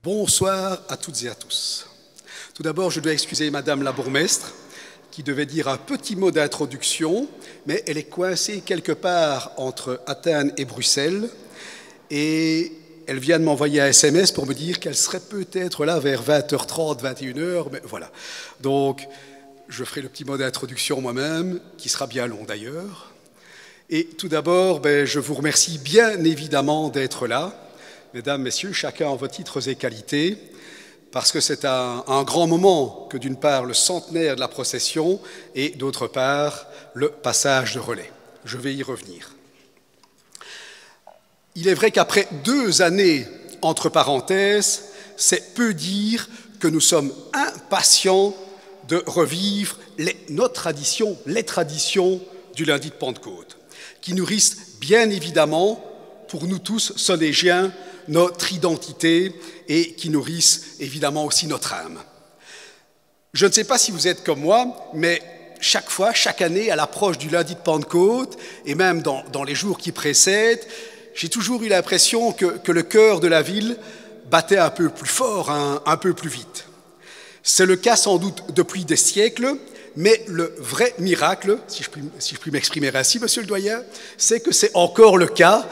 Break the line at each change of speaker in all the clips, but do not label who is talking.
Bonsoir à toutes et à tous. Tout d'abord, je dois excuser Madame la bourgmestre qui devait dire un petit mot d'introduction, mais elle est coincée quelque part entre Athènes et Bruxelles et elle vient de m'envoyer un SMS pour me dire qu'elle serait peut-être là vers 20h30, 21h, mais voilà. Donc, je ferai le petit mot d'introduction moi-même, qui sera bien long d'ailleurs. Et tout d'abord, je vous remercie bien évidemment d'être là, mesdames, messieurs, chacun en vos titres et qualités, parce que c'est un grand moment que d'une part le centenaire de la procession et d'autre part le passage de relais. Je vais y revenir. Il est vrai qu'après 2 années entre parenthèses, c'est peu dire que nous sommes impatients de revivre les traditions du lundi de Pentecôte, qui nourrissent bien évidemment, pour nous tous, sonégiens, notre identité et qui nourrissent évidemment aussi notre âme. Je ne sais pas si vous êtes comme moi, mais chaque fois, chaque année, à l'approche du lundi de Pentecôte, et même dans les jours qui précèdent, j'ai toujours eu l'impression que le cœur de la ville battait un peu plus fort, un peu plus vite. C'est le cas sans doute depuis des siècles, mais le vrai miracle, si je puis m'exprimer ainsi, monsieur le doyen, c'est que c'est encore le cas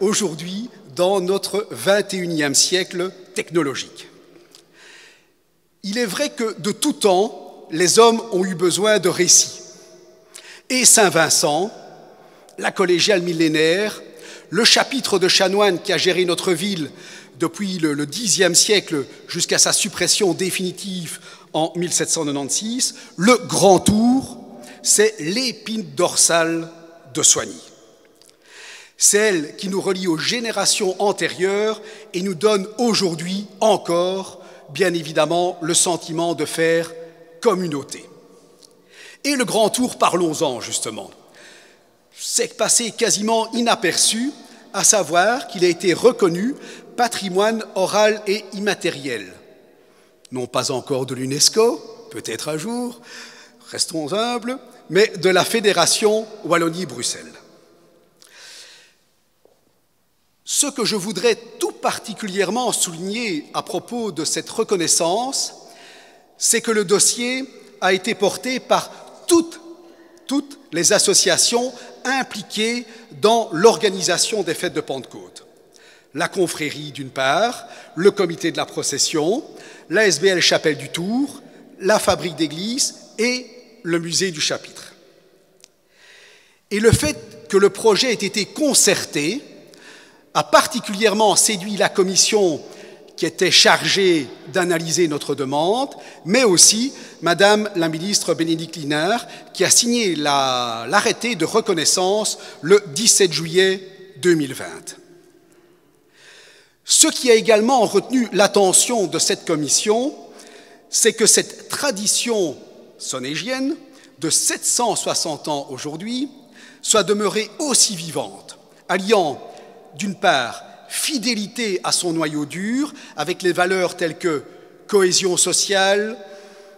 aujourd'hui dans notre 21e siècle technologique. Il est vrai que de tout temps, les hommes ont eu besoin de récits. Et Saint Vincent, la collégiale millénaire, le chapitre de chanoine qui a géré notre ville depuis le Xe siècle jusqu'à sa suppression définitive en 1796, le Grand Tour, c'est l'épine dorsale de Soigny. C'est elle qui nous relie aux générations antérieures et nous donne aujourd'hui encore, bien évidemment, le sentiment de faire communauté. Et le Grand Tour, parlons-en justement. C'est passé quasiment inaperçu, à savoir qu'il a été reconnu patrimoine oral et immatériel. Non pas encore de l'UNESCO, peut-être un jour, restons humbles, mais de la Fédération Wallonie-Bruxelles. Ce que je voudrais tout particulièrement souligner à propos de cette reconnaissance, c'est que le dossier a été porté par toutes les associations impliquées dans l'organisation des fêtes de Pentecôte. La confrérie d'une part, le comité de la procession, l'ASBL Chapelle du Tour, la fabrique d'église et le musée du chapitre. Et le fait que le projet ait été concerté a particulièrement séduit la commission qui était chargée d'analyser notre demande, mais aussi Madame la ministre Bénédicte Linard, qui a signé l'arrêté de reconnaissance le 17 juillet 2020. Ce qui a également retenu l'attention de cette commission, c'est que cette tradition sonégienne de 760 ans aujourd'hui soit demeurée aussi vivante, alliant d'une part, fidélité à son noyau dur, avec les valeurs telles que cohésion sociale,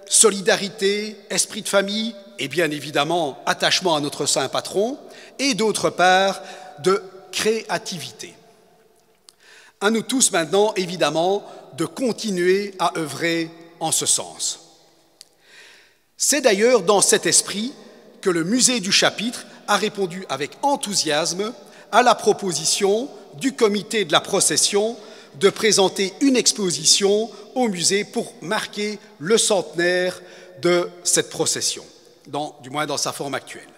solidarité, esprit de famille et bien évidemment attachement à notre saint patron, et d'autre part, de créativité. À nous tous maintenant, évidemment, de continuer à œuvrer en ce sens. C'est d'ailleurs dans cet esprit que le musée du chapitre a répondu avec enthousiasme à la proposition du comité de la procession de présenter une exposition au musée pour marquer le centenaire de cette procession, du moins dans sa forme actuelle.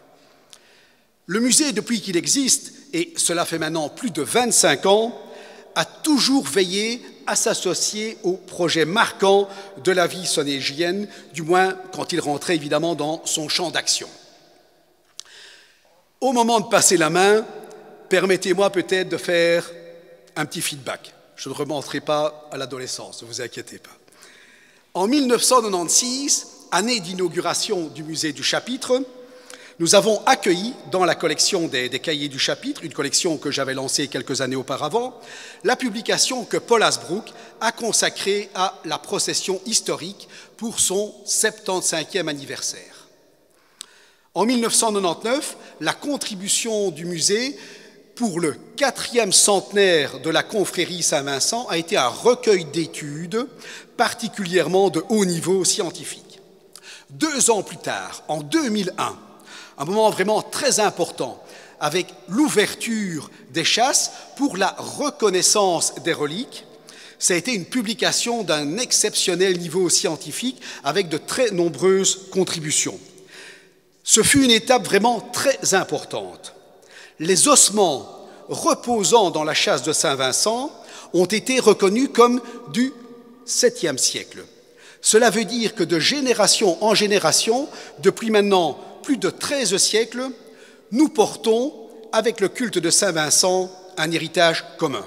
Le musée, depuis qu'il existe, et cela fait maintenant plus de 25 ans, a toujours veillé à s'associer aux projets marquants de la vie sonégienne, du moins quand il rentrait évidemment dans son champ d'action. Au moment de passer la main, permettez-moi peut-être de faire un petit feedback. Je ne remonterai pas à l'adolescence, ne vous inquiétez pas. En 1996, année d'inauguration du musée du chapitre, nous avons accueilli dans la collection des cahiers du chapitre, une collection que j'avais lancée quelques années auparavant, la publication que Paul Hasbrouck a consacrée à la procession historique pour son 75e anniversaire. En 1999, la contribution du musée pour le 4e centenaire de la confrérie Saint-Vincent a été un recueil d'études particulièrement de haut niveau scientifique. 2 ans plus tard, en 2001, un moment vraiment très important, avec l'ouverture des chasses pour la reconnaissance des reliques, ça a été une publication d'un exceptionnel niveau scientifique avec de très nombreuses contributions. Ce fut une étape vraiment très importante. Les ossements reposant dans la chasse de Saint-Vincent ont été reconnus comme du 7e siècle. Cela veut dire que de génération en génération, depuis maintenant plus de 13 siècles, nous portons, avec le culte de Saint-Vincent, un héritage commun.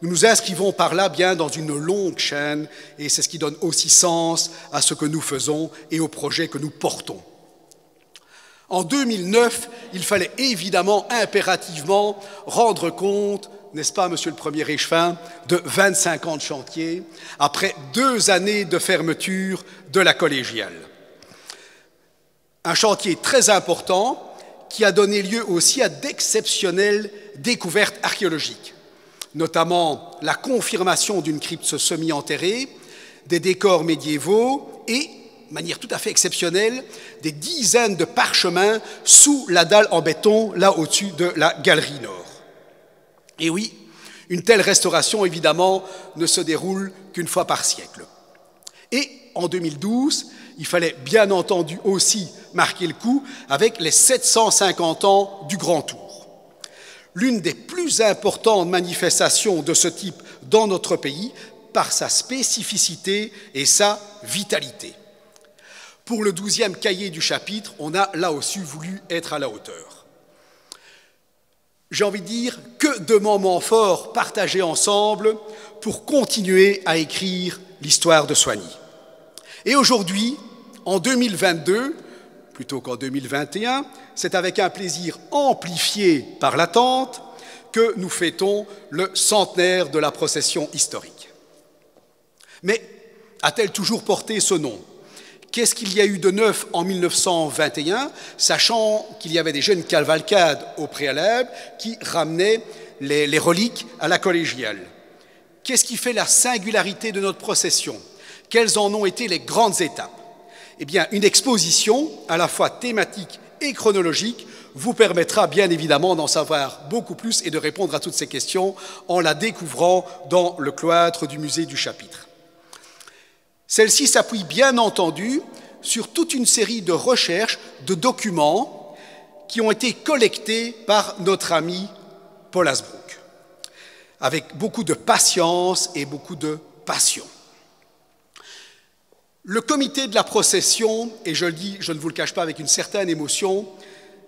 Nous nous inscrivons par là bien dans une longue chaîne, et c'est ce qui donne aussi sens à ce que nous faisons et aux projets que nous portons. En 2009, il fallait évidemment, impérativement, rendre compte, n'est-ce pas, Monsieur le Premier Échevin, de 25 ans de chantier, après 2 années de fermeture de la collégiale. Un chantier très important qui a donné lieu aussi à d'exceptionnelles découvertes archéologiques, notamment la confirmation d'une crypte semi-enterrée, des décors médiévaux et, de manière tout à fait exceptionnelle, des dizaines de parchemins sous la dalle en béton, là au-dessus de la galerie nord. Et oui, une telle restauration, évidemment, ne se déroule qu'une fois par siècle. Et en 2012, il fallait bien entendu aussi marquer le coup avec les 750 ans du Grand Tour. L'une des plus importantes manifestations de ce type dans notre pays par sa spécificité et sa vitalité. Pour le 12e cahier du chapitre, on a là aussi voulu être à la hauteur. J'ai envie de dire que de moments forts partagés ensemble pour continuer à écrire l'histoire de Soignies. Et aujourd'hui, en 2022, plutôt qu'en 2021, c'est avec un plaisir amplifié par l'attente que nous fêtons le centenaire de la procession historique. Mais a-t-elle toujours porté ce nom ? Qu'est-ce qu'il y a eu de neuf en 1921, sachant qu'il y avait déjà une cavalcade au préalable qui ramenait les reliques à la collégiale ? Qu'est-ce qui fait la singularité de notre procession ? Quelles en ont été les grandes étapes ? Eh bien, une exposition à la fois thématique et chronologique vous permettra bien évidemment d'en savoir beaucoup plus et de répondre à toutes ces questions en la découvrant dans le cloître du musée du chapitre. Celle-ci s'appuie bien entendu sur toute une série de recherches, de documents qui ont été collectés par notre ami Paul Hasbrouck, avec beaucoup de patience et beaucoup de passion. Le comité de la procession, et je le dis, je ne vous le cache pas avec une certaine émotion,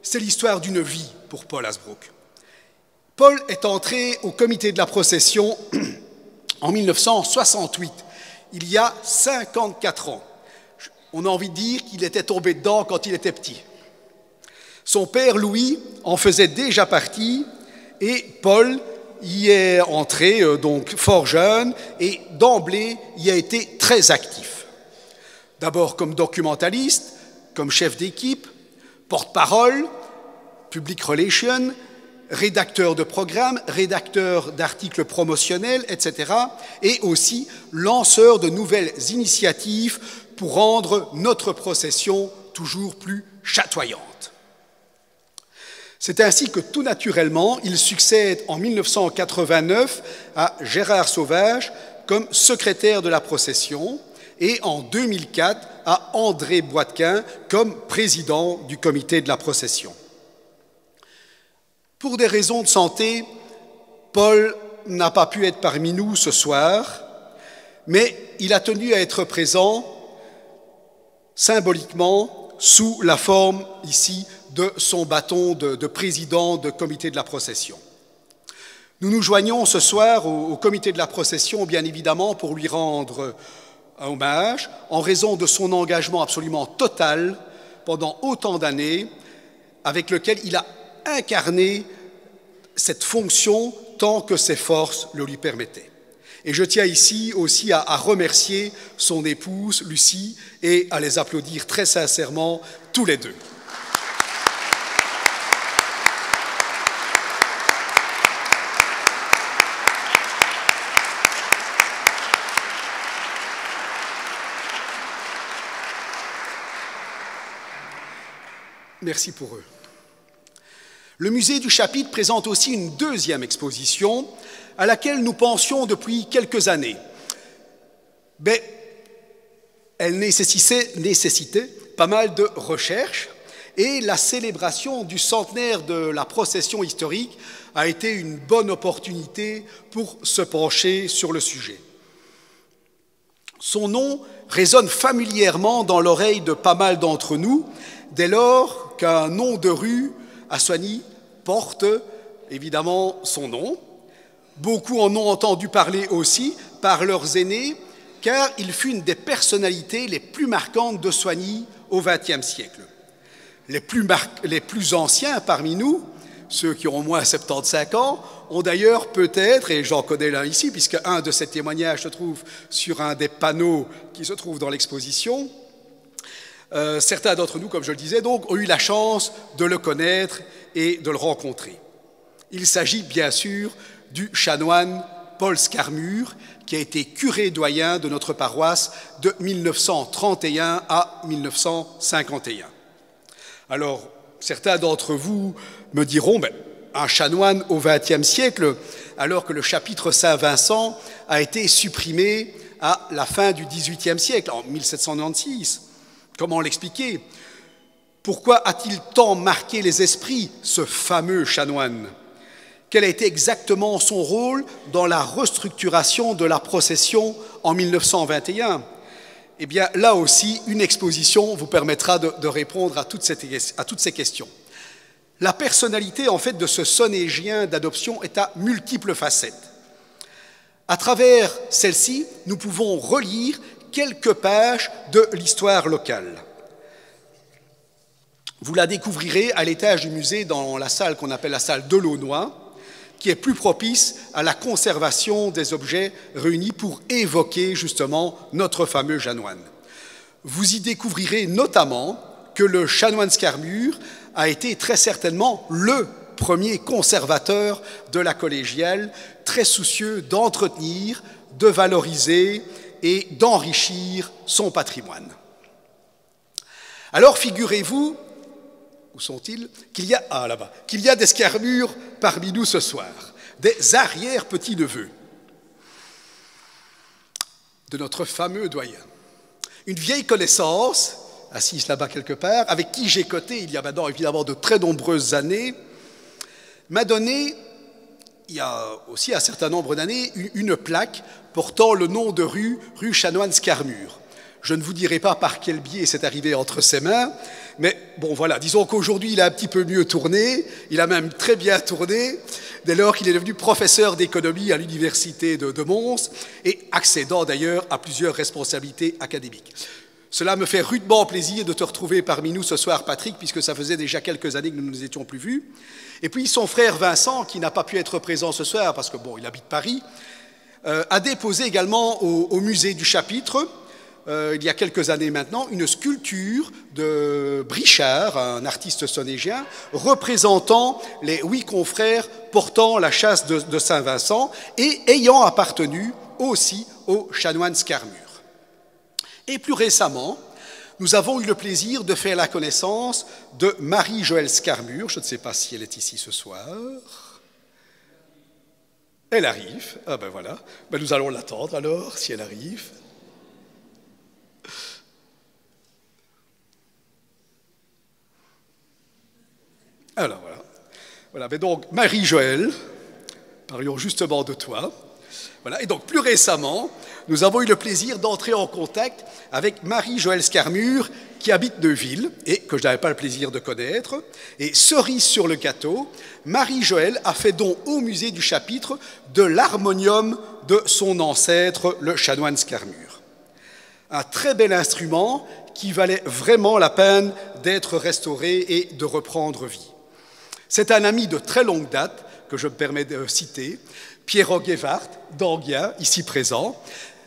c'est l'histoire d'une vie pour Paul Hasbrouck. Paul est entré au comité de la procession en 1968, il y a 54 ans. On a envie de dire qu'il était tombé dedans quand il était petit. Son père Louis en faisait déjà partie et Paul y est entré donc fort jeune et d'emblée y a été très actif. D'abord comme documentaliste, comme chef d'équipe, porte-parole, public relations, rédacteur de programmes, rédacteur d'articles promotionnels, etc. et aussi lanceur de nouvelles initiatives pour rendre notre procession toujours plus chatoyante. C'est ainsi que tout naturellement, il succède en 1989 à Gérard Sauvage comme secrétaire de la procession et en 2004 à André Boitquin comme président du comité de la procession. Pour des raisons de santé, Paul n'a pas pu être parmi nous ce soir, mais il a tenu à être présent symboliquement sous la forme ici de son bâton de président de comité de la procession. Nous nous joignons ce soir au comité de la procession, bien évidemment, pour lui rendre un hommage en raison de son engagement absolument total pendant autant d'années avec lequel il a incarné cette fonction tant que ses forces le lui permettaient. Et je tiens ici aussi à remercier son épouse, Lucie, et à les applaudir très sincèrement tous les deux. merci pour eux. Le musée du chapitre présente aussi une deuxième exposition à laquelle nous pensions depuis quelques années. Mais elle nécessitait pas mal de recherches et la célébration du centenaire de la procession historique a été une bonne opportunité pour se pencher sur le sujet. Son nom résonne familièrement dans l'oreille de pas mal d'entre nous, dès lors qu'un nom de rue à Soignies porte évidemment son nom. Beaucoup en ont entendu parler aussi par leurs aînés, car il fut une des personnalités les plus marquantes de Soignies au XXe siècle. Les plus anciens parmi nous, ceux qui ont au moins 75 ans, ont d'ailleurs peut-être, et j'en connais l'un ici, puisque un de ces témoignages se trouve sur un des panneaux qui se trouve dans l'exposition, certains d'entre nous, comme je le disais, donc, ont eu la chance de le connaître et de le rencontrer. Il s'agit bien sûr du chanoine Paul Scarmure, qui a été curé doyen de notre paroisse de 1931 à 1951. Alors, certains d'entre vous me diront, mais un chanoine au XXe siècle, alors que le chapitre Saint-Vincent a été supprimé à la fin du XVIIIe siècle, en 1796. Comment l'expliquer? Pourquoi a-t-il tant marqué les esprits, ce fameux chanoine? Quel a été exactement son rôle dans la restructuration de la procession en 1921? Eh bien, là aussi, une exposition vous permettra de répondre à toutes ces questions. La personnalité, en fait, de ce Sonégien d'adoption est à multiples facettes. À travers celle-ci, nous pouvons relire quelques pages de l'histoire locale. Vous la découvrirez à l'étage du musée dans la salle qu'on appelle la salle de l'Aunois, qui est plus propice à la conservation des objets réunis pour évoquer justement notre fameux chanoine. Vous y découvrirez notamment que le chanoine Scarmure a été très certainement le premier conservateur de la collégiale, très soucieux d'entretenir, de valoriser et d'enrichir son patrimoine. Alors figurez-vous, où sont-ils? Qu'il y a des Scarmures parmi nous ce soir, des arrière-petits-neveux de notre fameux doyen. Une vieille connaissance, assise là-bas quelque part, avec qui j'ai coté il y a maintenant évidemment de très nombreuses années, m'a donné, il y a aussi un certain nombre d'années, une plaque portant le nom de rue Chanoine Scarmure. Je ne vous dirai pas par quel biais c'est arrivé entre ses mains, mais bon voilà, disons qu'aujourd'hui il a un petit peu mieux tourné, il a même très bien tourné, dès lors qu'il est devenu professeur d'économie à l'université de Mons et accédant d'ailleurs à plusieurs responsabilités académiques. Cela me fait rudement plaisir de te retrouver parmi nous ce soir, Patrick, puisque ça faisait déjà quelques années que nous ne nous étions plus vus. Et puis son frère Vincent, qui n'a pas pu être présent ce soir parce que bon, il habite Paris, a déposé également au musée du chapitre, il y a quelques années maintenant, une sculpture de Brichard, un artiste sonégien, représentant les 8 confrères portant la châsse de Saint-Vincent et ayant appartenu aussi au chanoine Scarmure. Et plus récemment, nous avons eu le plaisir de faire la connaissance de Marie-Joëlle Scarmure. Je ne sais pas si elle est ici ce soir. Elle arrive. Ah ben voilà. Ben nous allons l'attendre alors, si elle arrive. Alors voilà. Voilà. Mais donc, Marie-Joëlle, parlions justement de toi. Voilà. Et donc, plus récemment, nous avons eu le plaisir d'entrer en contact avec Marie-Joëlle Scarmure, qui habite Neuville et que je n'avais pas le plaisir de connaître. Et cerise sur le gâteau, Marie-Joëlle a fait don au musée du chapitre de l'harmonium de son ancêtre, le chanoine Scarmure. Un très bel instrument qui valait vraiment la peine d'être restauré et de reprendre vie. C'est un ami de très longue date que je me permets de citer, Pierre Guevart, d'Anguien, ici présent,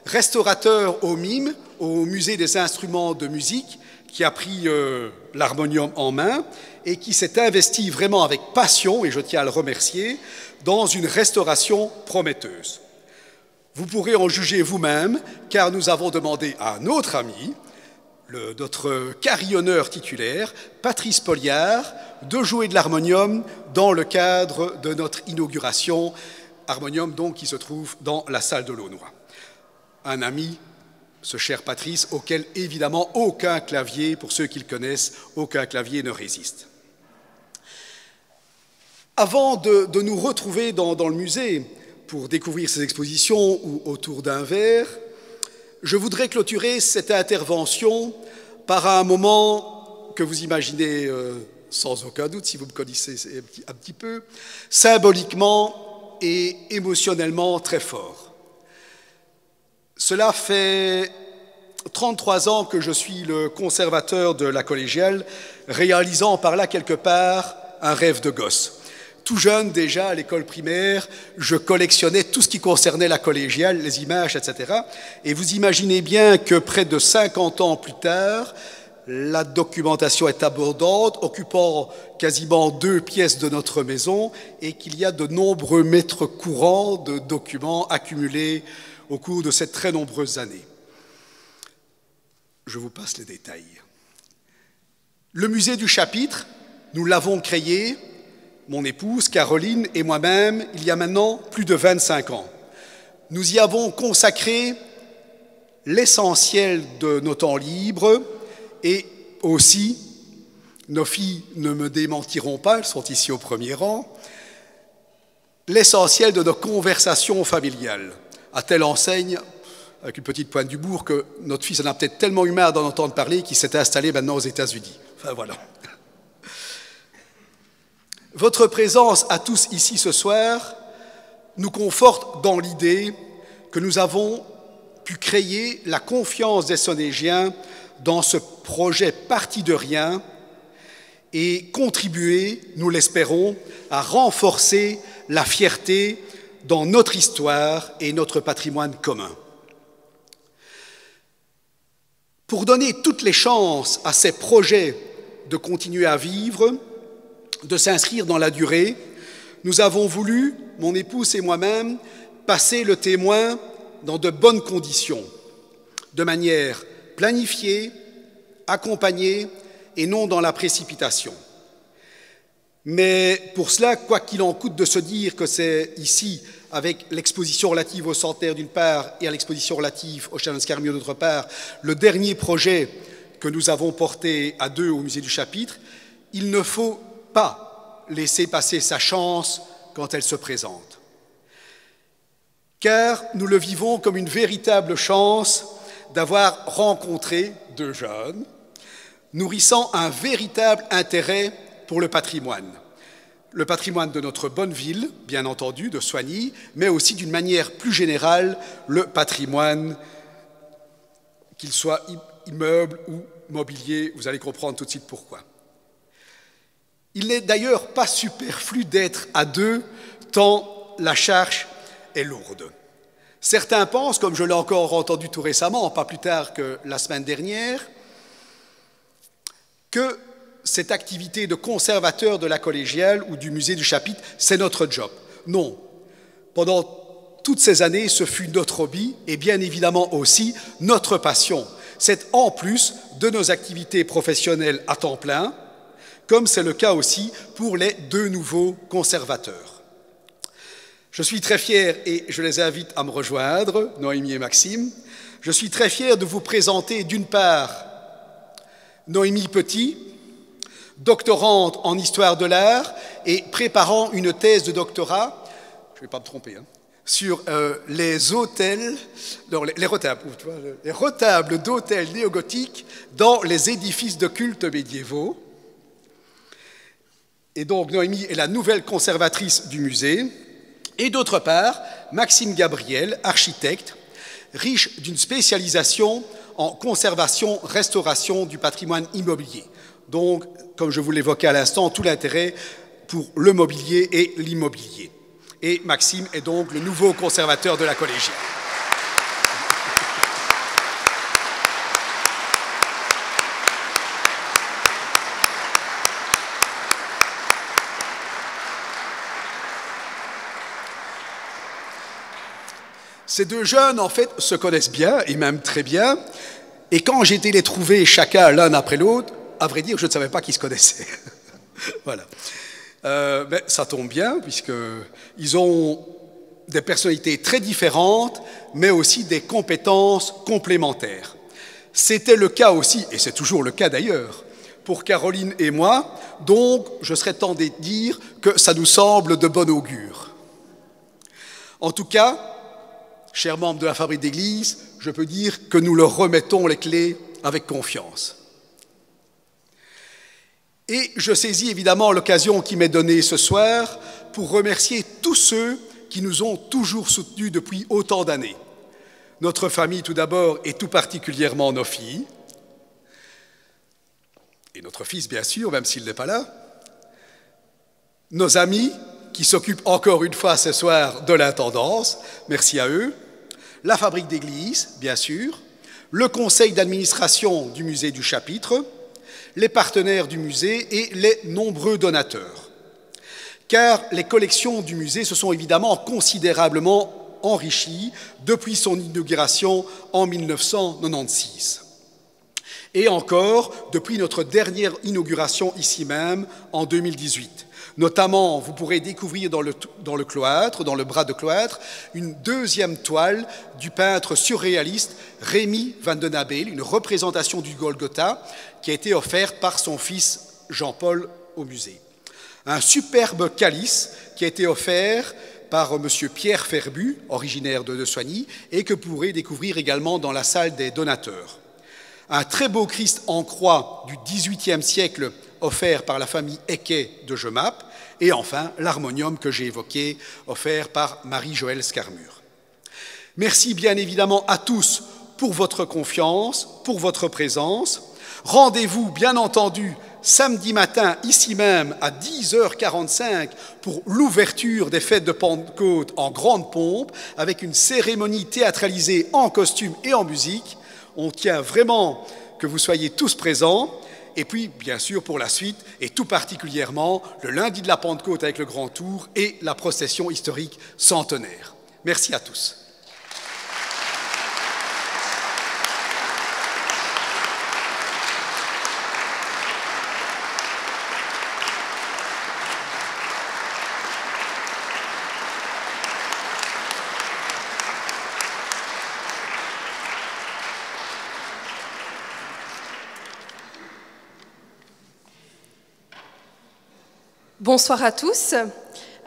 restaurateur au MIM, au Musée des instruments de musique, qui a pris l'harmonium en main et qui s'est investi vraiment avec passion, et je tiens à le remercier, dans une restauration prometteuse. Vous pourrez en juger vous-même, car nous avons demandé à un autre ami, notre carillonneur titulaire, Patrice Polliard, de jouer de l'harmonium dans le cadre de notre inauguration, harmonium donc qui se trouve dans la salle de l'Aunois. Un ami, ce cher Patrice, auquel évidemment aucun clavier, pour ceux qui le connaissent, aucun clavier ne résiste. Avant de nous retrouver dans le musée pour découvrir ces expositions ou autour d'un verre, je voudrais clôturer cette intervention par un moment que vous imaginez sans aucun doute, si vous me connaissez un petit peu, symboliquement et émotionnellement très fort. Cela fait 33 ans que je suis le conservateur de la collégiale, réalisant par là quelque part un rêve de gosse. Tout jeune déjà, à l'école primaire, je collectionnais tout ce qui concernait la collégiale, les images, etc. Et vous imaginez bien que près de 50 ans plus tard, la documentation est abondante, occupant quasiment 2 pièces de notre maison, et qu'il y a de nombreux mètres courants de documents accumulés au cours de ces très nombreuses années. Je vous passe les détails. Le musée du chapitre, nous l'avons créé, mon épouse Caroline et moi-même, il y a maintenant plus de 25 ans. Nous y avons consacré l'essentiel de nos temps libres et aussi, nos filles ne me démentiront pas, elles sont ici au premier rang, l'essentiel de nos conversations familiales, à telle enseigne, avec une petite pointe d'humour, que notre fils en a peut-être tellement eu marre d'en entendre parler qu'il s'est installé maintenant aux États-Unis. Enfin voilà. Votre présence à tous ici ce soir nous conforte dans l'idée que nous avons pu créer la confiance des Sonégiens dans ce projet parti de rien et contribuer, nous l'espérons, à renforcer la fierté dans notre histoire et notre patrimoine commun. Pour donner toutes les chances à ces projets de continuer à vivre, de s'inscrire dans la durée, nous avons voulu, mon épouse et moi-même, passer le témoin dans de bonnes conditions, de manière planifiée, accompagnée et non dans la précipitation. Mais pour cela, quoi qu'il en coûte de se dire que c'est ici, avec l'exposition relative au centenaire d'une part et à l'exposition relative au Chanoine Scarmio d'autre part, le dernier projet que nous avons porté à deux au musée du chapitre, il ne faut pas laisser passer sa chance quand elle se présente. Car nous le vivons comme une véritable chance d'avoir rencontré deux jeunes, nourrissant un véritable intérêt pour le patrimoine de notre bonne ville, bien entendu, de Soignies, mais aussi d'une manière plus générale, le patrimoine, qu'il soit immeuble ou mobilier, vous allez comprendre tout de suite pourquoi. Il n'est d'ailleurs pas superflu d'être à deux, tant la charge est lourde. Certains pensent, comme je l'ai encore entendu tout récemment, pas plus tard que la semaine dernière, que cette activité de conservateur de la collégiale ou du musée du chapitre, c'est notre job. Non. Pendant toutes ces années, ce fut notre hobby et bien évidemment aussi notre passion. C'est en plus de nos activités professionnelles à temps plein, comme c'est le cas aussi pour les deux nouveaux conservateurs. Je suis très fier, et je les invite à me rejoindre, Noémie et Maxime, je suis très fier de vous présenter d'une part Noémie Petit, doctorante en histoire de l'art et préparant une thèse de doctorat, je ne vais pas me tromper, sur les hôtels, non, les retables d'hôtels néogothiques dans les édifices de culte médiévaux. Et donc Noémie est la nouvelle conservatrice du musée. Et d'autre part, Maxime Gabriel, architecte, riche d'une spécialisation en conservation-restauration du patrimoine immobilier. Donc, comme je vous l'évoquais à l'instant, tout l'intérêt pour le mobilier et l'immobilier. Et Maxime est donc le nouveau conservateur de la collégiale. Ces deux jeunes, en fait, se connaissent bien, et même très bien, Et quand j'ai été les trouver chacun l'un après l'autre, à vrai dire, je ne savais pas qu'ils se connaissaient. Voilà. Mais ça tombe bien, puisqu'ils ont des personnalités très différentes, mais aussi des compétences complémentaires. C'était le cas aussi, et c'est toujours le cas d'ailleurs, pour Caroline et moi, donc je serais tenté de dire que ça nous semble de bon augure. En tout cas, chers membres de la Fabrique d'Église, je peux dire que nous leur remettons les clés avec confiance. Et je saisis évidemment l'occasion qui m'est donnée ce soir pour remercier tous ceux qui nous ont toujours soutenus depuis autant d'années. Notre famille tout d'abord et tout particulièrement nos filles, et notre fils bien sûr, même s'il n'est pas là, nos amis qui s'occupent encore une fois ce soir de l'intendance, merci à eux, la Fabrique d'Église bien sûr, le conseil d'administration du musée du Chapitre, les partenaires du musée et les nombreux donateurs. Car les collections du musée se sont évidemment considérablement enrichies depuis son inauguration en 1996. Et encore depuis notre dernière inauguration ici même en 2018. Notamment, vous pourrez découvrir dans le cloître, dans le bras de cloître, une deuxième toile du peintre surréaliste Rémy van den Abel, une représentation du Golgotha qui a été offerte par son fils Jean-Paul au musée. Un superbe calice qui a été offert par M. Pierre Ferbu, originaire de Soigny, et que vous pourrez découvrir également dans la salle des donateurs. Un très beau Christ en croix du XVIIIe siècle offert par la famille Ecquet de Jemappes, et enfin l'harmonium que j'ai évoqué, offert par Marie-Joëlle Scarmure. Merci bien évidemment à tous pour votre confiance, pour votre présence. Rendez-vous bien entendu samedi matin, ici même, à 10h45, pour l'ouverture des fêtes de Pentecôte en grande pompe, avec une cérémonie théâtralisée en costume et en musique. On tient vraiment que vous soyez tous présents. Et puis, bien sûr, pour la suite, et tout particulièrement, le lundi de la Pentecôte avec le Grand Tour et la procession historique centenaire. Merci à tous.
Bonsoir à tous.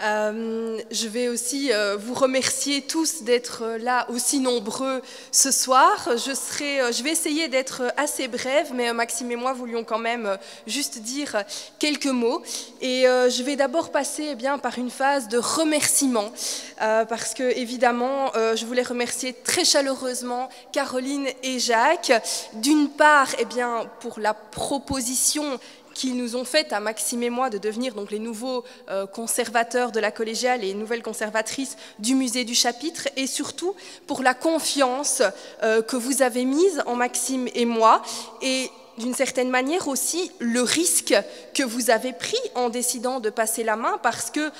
Je vais aussi vous remercier tous d'être là aussi nombreux ce soir. Je vais essayer d'être assez brève, mais Maxime et moi voulions quand même juste dire quelques mots. Et je vais d'abord passer par une phase de remerciement, parce que évidemment, je voulais remercier très chaleureusement Caroline et Jacques, d'une part pour la proposition qu'ils nous ont fait à Maxime et moi de devenir donc les nouveaux conservateurs de la collégiale et nouvelles conservatrices du musée du Chapitre, et surtout pour la confiance que vous avez mise en Maxime et moi, et d'une certaine manière aussi le risque que vous avez pris en décidant de passer la main, parce que,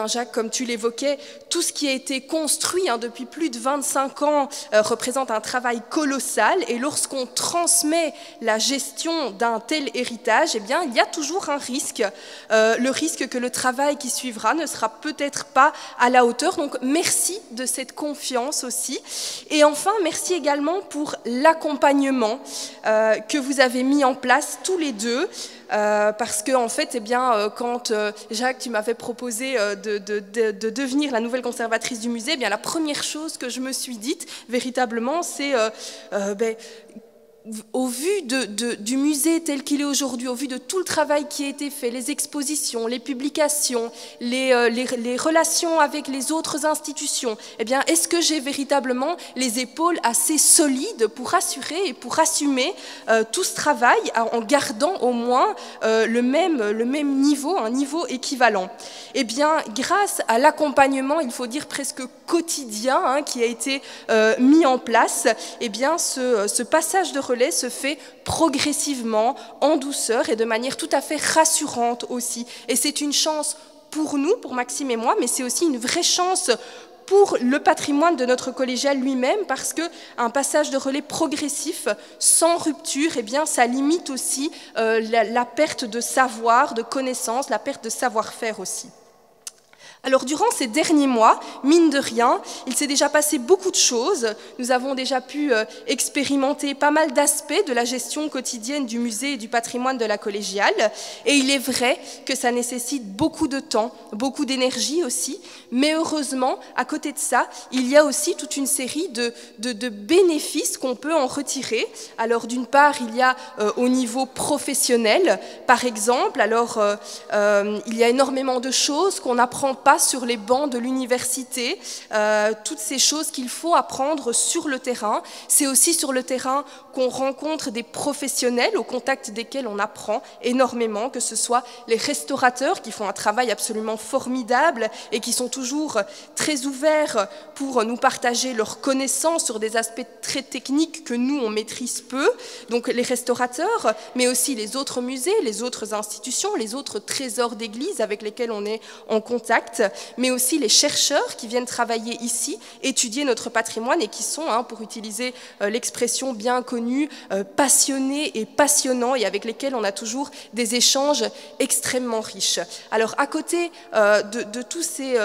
Jacques, comme tu l'évoquais, tout ce qui a été construit depuis plus de 25 ans représente un travail colossal, et lorsqu'on transmet la gestion d'un tel héritage, il y a toujours un risque, le risque que le travail qui suivra ne sera peut-être pas à la hauteur. Donc merci de cette confiance aussi. Et enfin, merci également pour l'accompagnement que vous avez mis en place tous les deux, parce que en fait, quand Jacques, tu m'avais proposé de devenir la nouvelle conservatrice du musée, la première chose que je me suis dite véritablement, c'est au vu du musée tel qu'il est aujourd'hui, au vu de tout le travail qui a été fait, les expositions, les publications, les relations avec les autres institutions, est-ce que j'ai véritablement les épaules assez solides pour assurer et pour assumer tout ce travail en gardant au moins le même niveau, un niveau équivalent? Grâce à l'accompagnement, il faut dire presque quotidien, qui a été mis en place, ce passage de relais se fait progressivement, en douceur et de manière tout à fait rassurante aussi. Et c'est une chance pour nous, pour Maxime et moi, mais c'est aussi une vraie chance pour le patrimoine de notre collégial lui-même, parce qu'un passage de relais progressif, sans rupture, eh bien, ça limite aussi la perte de savoir, de connaissances, la perte de savoir-faire aussi. Alors, durant ces derniers mois, mine de rien, il s'est déjà passé beaucoup de choses. Nous avons déjà pu expérimenter pas mal d'aspects de la gestion quotidienne du musée et du patrimoine de la collégiale. Et il est vrai que ça nécessite beaucoup de temps, beaucoup d'énergie aussi. Mais heureusement, à côté de ça, il y a aussi toute une série de bénéfices qu'on peut en retirer. Alors, d'une part, il y a au niveau professionnel, par exemple. Alors, il y a énormément de choses qu'on n'apprend pas sur les bancs de l'université, toutes ces choses qu'il faut apprendre sur le terrain. C'est aussi sur le terrain qu'on rencontre des professionnels au contact desquels on apprend énormément, que ce soit les restaurateurs qui font un travail absolument formidable et qui sont toujours très ouverts pour nous partager leurs connaissances sur des aspects très techniques que nous, on maîtrise peu. Donc les restaurateurs, mais aussi les autres musées, les autres institutions, les autres trésors d'église avec lesquels on est en contact, mais aussi les chercheurs qui viennent travailler ici, étudier notre patrimoine et qui sont, pour utiliser l'expression bien connue, passionnés et passionnants et avec lesquels on a toujours des échanges extrêmement riches. Alors à côté de tous ces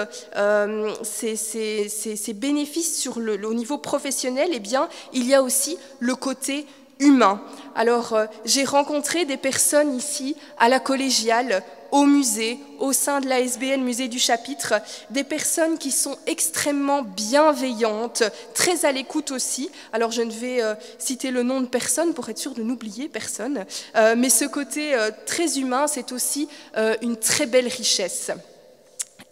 bénéfices au niveau professionnel, eh bien, il y a aussi le côté humain. Alors j'ai rencontré des personnes ici à la collégiale, au musée, au sein de l'ASBL Musée du Chapitre, des personnes qui sont extrêmement bienveillantes, très à l'écoute aussi. Alors je ne vais citer le nom de personne pour être sûre de n'oublier personne, mais ce côté très humain, c'est aussi une très belle richesse.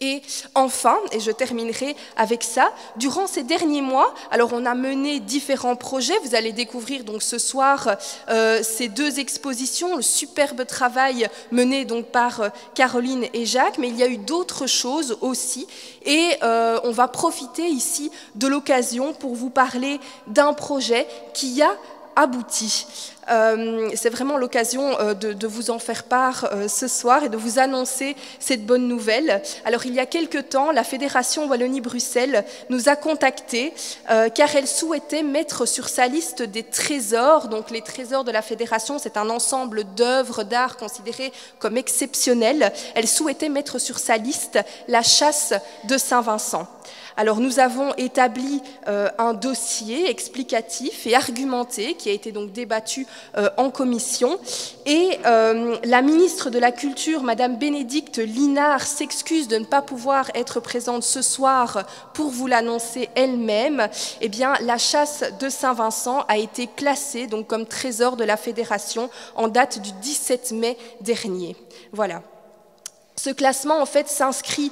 Et enfin, et je terminerai avec ça, durant ces derniers mois, alors on a mené différents projets. Vous allez découvrir donc ce soir ces deux expositions, le superbe travail mené donc par Caroline et Jacques, mais il y a eu d'autres choses aussi. Et on va profiter ici de l'occasion pour vous parler d'un projet qui a abouti. C'est vraiment l'occasion de vous en faire part ce soir et de vous annoncer cette bonne nouvelle. Alors, il y a quelque temps, la Fédération Wallonie-Bruxelles nous a contactés car elle souhaitait mettre sur sa liste des trésors. Donc, les trésors de la Fédération, c'est un ensemble d'œuvres d'art considérées comme exceptionnelles. Elle souhaitait mettre sur sa liste la chasse de Saint-Vincent. Alors nous avons établi un dossier explicatif et argumenté qui a été donc débattu en commission et la ministre de la Culture, Madame Bénédicte Linard, s'excuse de ne pas pouvoir être présente ce soir pour vous l'annoncer elle-même. Eh bien, la chasse de Saint-Vincent a été classée donc comme trésor de la Fédération en date du 17 mai dernier. Voilà. Ce classement, en fait, s'inscrit...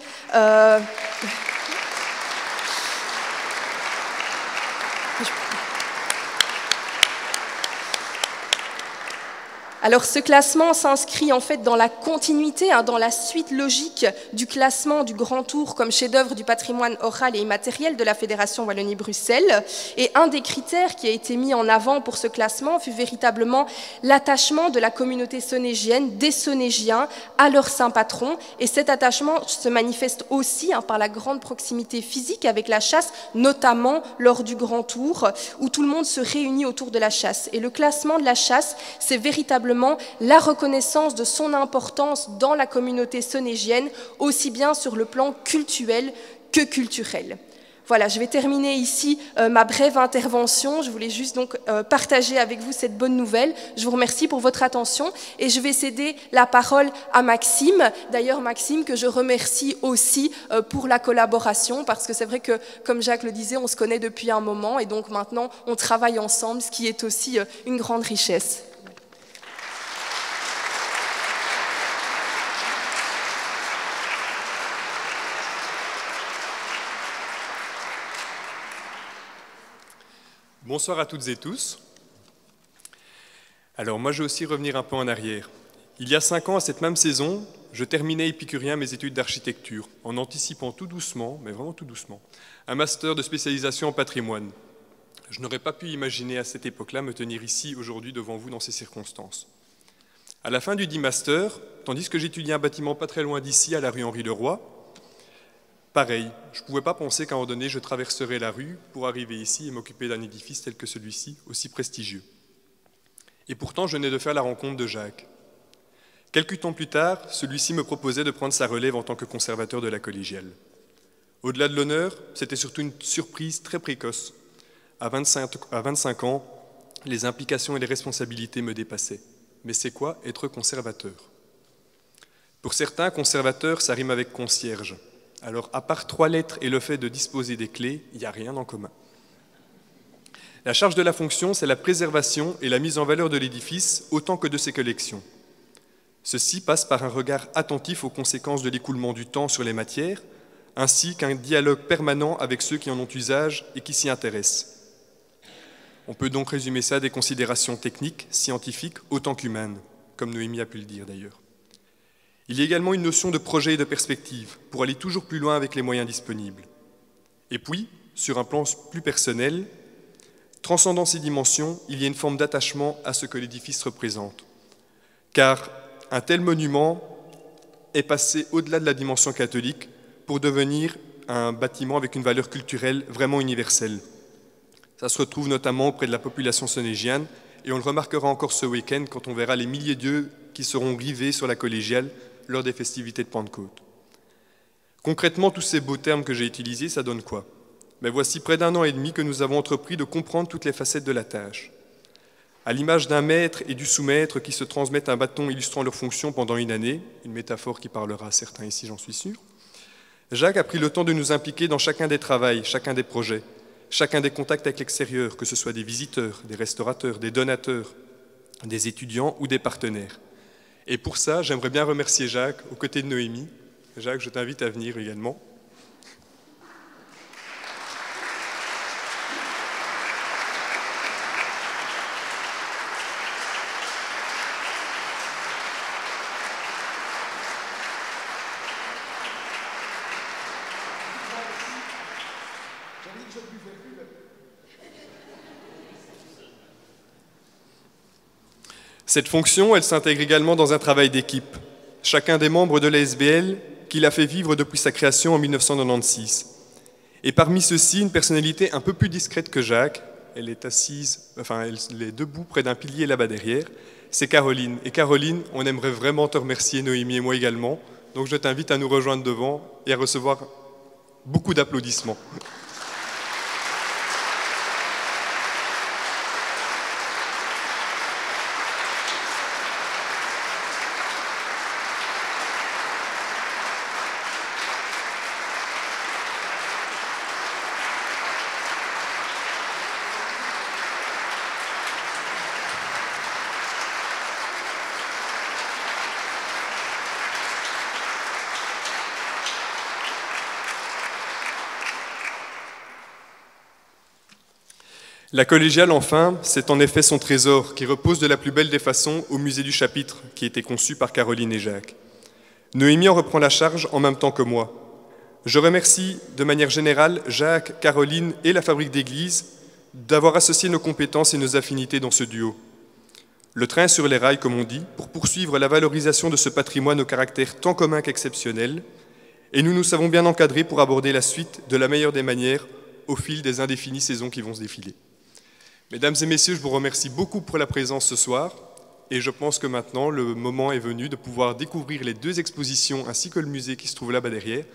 Alors ce classement s'inscrit en fait dans la continuité, dans la suite logique du classement du Grand Tour comme chef-d'œuvre du patrimoine oral et immatériel de la Fédération Wallonie-Bruxelles. Et un des critères qui a été mis en avant pour ce classement fut véritablement l'attachement de la communauté sonégienne, des Sonégiens, à leur saint patron. Et cet attachement se manifeste aussi par la grande proximité physique avec la chasse, notamment lors du Grand Tour, où tout le monde se réunit autour de la chasse. Et le classement de la chasse, c'est véritablement la reconnaissance de son importance dans la communauté sonégienne, aussi bien sur le plan cultuel que culturel. Voilà, je vais terminer ici ma brève intervention. Je voulais juste donc partager avec vous cette bonne nouvelle. Je vous remercie pour votre attention et je vais céder la parole à Maxime. D'ailleurs, Maxime, que je remercie aussi pour la collaboration, parce que c'est vrai que, comme Jacques le disait, on se connaît depuis un moment et donc maintenant, on travaille ensemble, ce qui est aussi une grande richesse.
Bonsoir à toutes et tous. Alors moi je vais aussi revenir un peu en arrière. Il y a 5 ans, à cette même saison, je terminais épicurien mes études d'architecture, en anticipant tout doucement, mais vraiment tout doucement, un master de spécialisation en patrimoine. Je n'aurais pas pu imaginer à cette époque-là me tenir ici aujourd'hui devant vous dans ces circonstances. À la fin du dit master, tandis que j'étudiais un bâtiment pas très loin d'ici, à la rue Henri-Leroy, Pareil, je ne pouvais pas penser qu'à un moment donné, je traverserais la rue pour arriver ici et m'occuper d'un édifice tel que celui-ci, aussi prestigieux. Et pourtant, je venais de faire la rencontre de Jacques. Quelques temps plus tard, celui-ci me proposait de prendre sa relève en tant que conservateur de la collégiale. Au-delà de l'honneur, c'était surtout une surprise très précoce. À 25 ans, les implications et les responsabilités me dépassaient. Mais c'est quoi être conservateur? Pour certains, conservateur, ça rime avec concierge. Alors, à part 3 lettres et le fait de disposer des clés, il n'y a rien en commun. La charge de la fonction, c'est la préservation et la mise en valeur de l'édifice autant que de ses collections. Ceci passe par un regard attentif aux conséquences de l'écoulement du temps sur les matières, ainsi qu'un dialogue permanent avec ceux qui en ont usage et qui s'y intéressent. On peut donc résumer ça à des considérations techniques, scientifiques, autant qu'humaines, comme Noémie a pu le dire d'ailleurs. Il y a également une notion de projet et de perspective, pour aller toujours plus loin avec les moyens disponibles. Et puis, sur un plan plus personnel, transcendant ces dimensions, il y a une forme d'attachement à ce que l'édifice représente. Car un tel monument est passé au-delà de la dimension catholique pour devenir un bâtiment avec une valeur culturelle vraiment universelle. Ça se retrouve notamment auprès de la population sonégienne et on le remarquera encore ce week-end quand on verra les milliers d'yeux qui seront rivés sur la collégiale lors des festivités de Pentecôte. Concrètement, tous ces beaux termes que j'ai utilisés, ça donne quoi? Mais voici près d'1 an et demi que nous avons entrepris de comprendre toutes les facettes de la tâche. À l'image d'un maître et du sous-maître qui se transmettent un bâton illustrant leur fonction pendant une année, une métaphore qui parlera à certains ici, j'en suis sûr, Jacques a pris le temps de nous impliquer dans chacun des travaux, chacun des projets, chacun des contacts avec l'extérieur, que ce soit des visiteurs, des restaurateurs, des donateurs, des étudiants ou des partenaires. Et pour ça, j'aimerais bien remercier Jacques aux côtés de Noémie. Jacques, je t'invite à venir également. Cette fonction, elle s'intègre également dans un travail d'équipe. Chacun des membres de l'ASBL qui l'a fait vivre depuis sa création en 1996. Et parmi ceux-ci, une personnalité un peu plus discrète que Jacques, elle est assise, enfin elle est debout près d'un pilier là-bas derrière, c'est Caroline. Et Caroline, on aimerait vraiment te remercier, Noémie et moi également. Donc je t'invite à nous rejoindre devant et à recevoir beaucoup d'applaudissements. La collégiale, enfin, c'est en effet son trésor qui repose de la plus belle des façons au musée du chapitre qui a été conçu par Caroline et Jacques. Noémie en reprend la charge en même temps que moi. Je remercie de manière générale Jacques, Caroline et la Fabrique d'Église d'avoir associé nos compétences et nos affinités dans ce duo. Le train est sur les rails, comme on dit, pour poursuivre la valorisation de ce patrimoine au caractère tant commun qu'exceptionnel, et nous nous savons bien encadrés pour aborder la suite de la meilleure des manières au fil des indéfinies saisons qui vont se défiler. Mesdames et messieurs, je vous remercie beaucoup pour la présence ce soir et je pense que maintenant le moment est venu de pouvoir découvrir les 2 expositions ainsi que le musée qui se trouve là-bas derrière.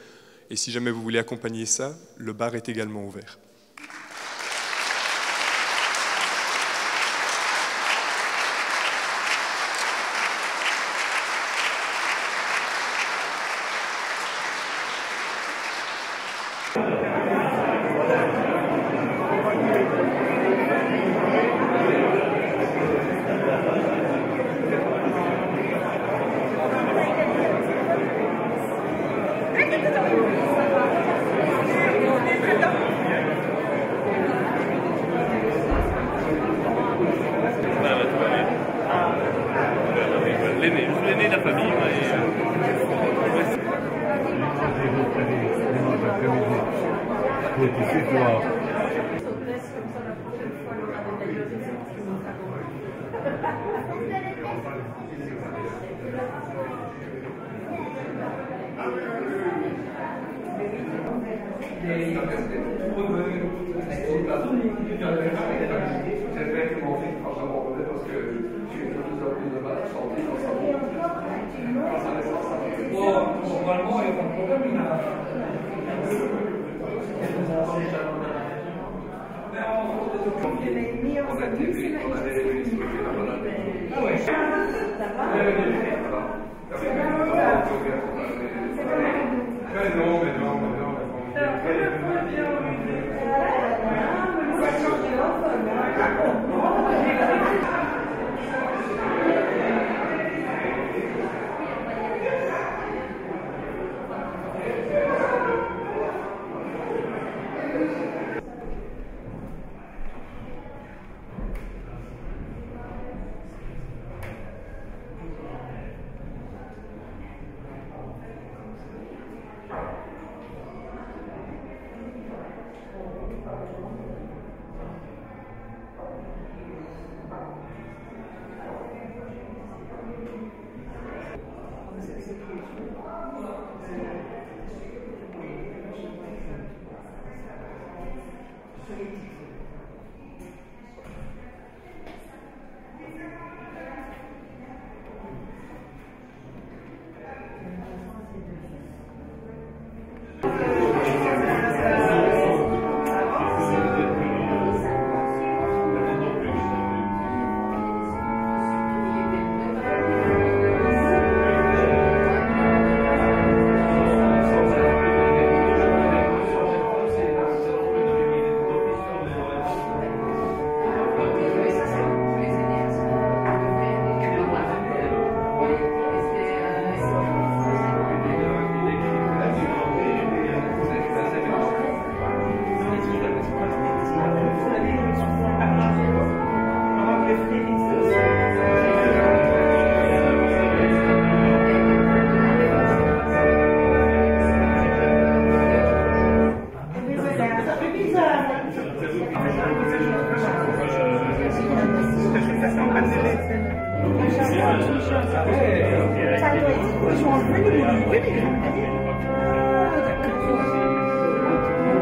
Et si jamais vous voulez accompagner ça, le bar est également ouvert.
L'aîné de la famille.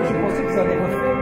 Je pensais que ça allait refaire.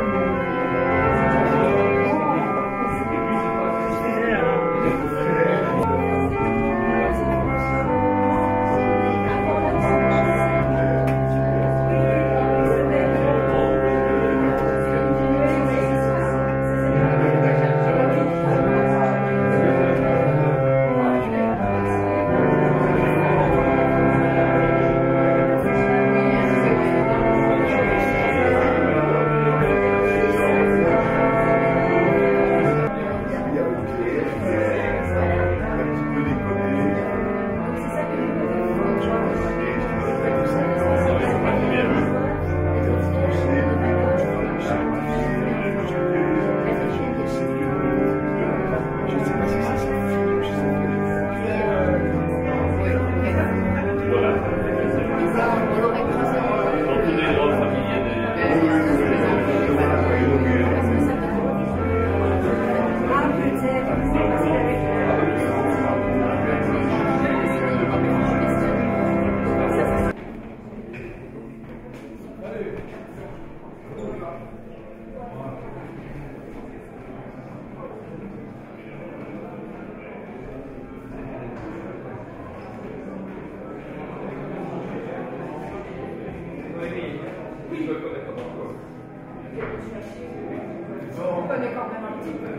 On connaît quand même un petit peu.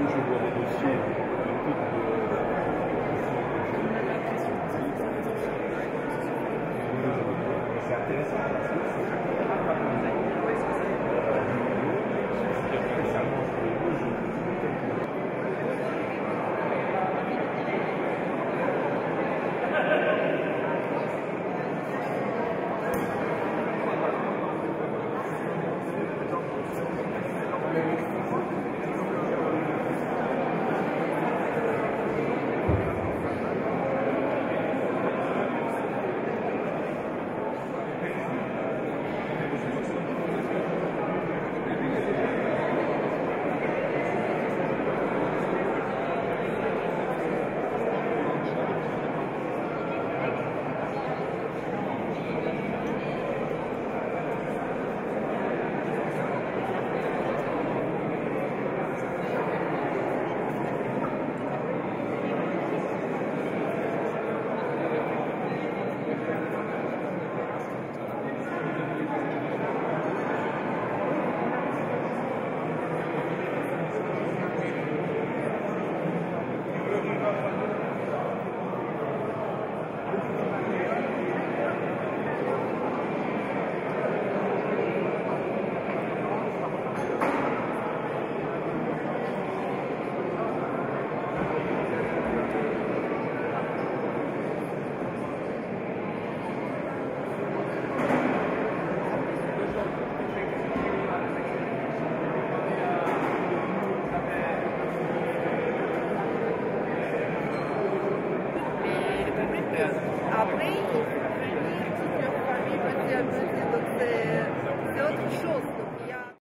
Je vois les dossiers.
intéressant.